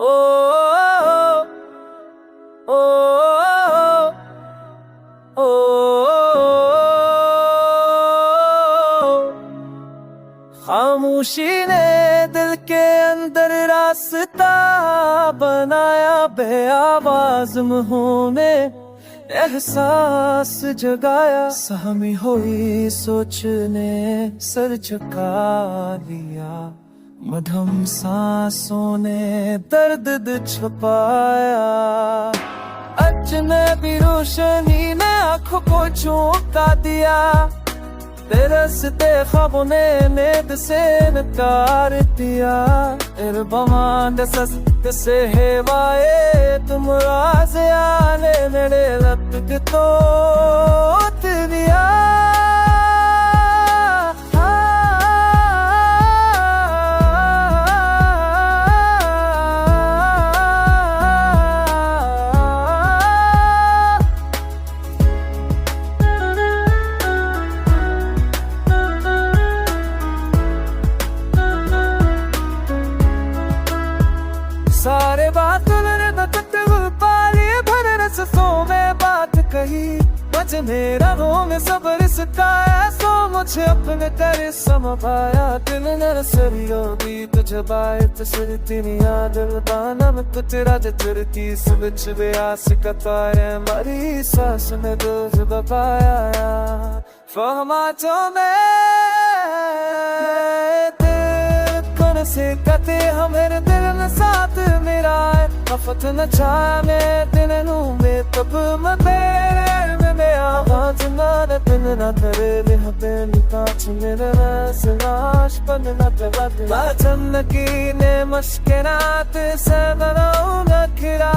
ओ ओ ओ खामोशी ने दिल के अंदर रास्ता बनाया, बेआवाज मुंहों में एहसास जगाया। सहमी हुई सोच ने सर झुका लिया, मधम सांसों ने दर्द छुपाया। अजनबी रोशनी ने आंखों को झोंका दिया, तेरसते ख्वाबों ने नींद से नकार दिया। इरबमान सस्त से हेवाए तुम राज आने मेरे रब तो दिया। सारे बात पाली भर सो में बात कही, बच मेरा रो में सबर सिखाया। सो मुझे अपने करे समझाया, दिल नरसरियों भी तुझे बाए तसर तेरी दिल बाना में तेरा जचरती सुबह बेआस कतारे मरी सांस में रोज बपाया। फहमा तो मैं से कते हमेरे दिल में साथ मेरा है, अफत न छाने दिन में तब मैं तेरे में मैं आवाज न दिन न तेरे लिहते निकाच मेरे रस नाश पन न तेरा दिल चन्न की ने मश्किनात से बनाऊं न खिरा।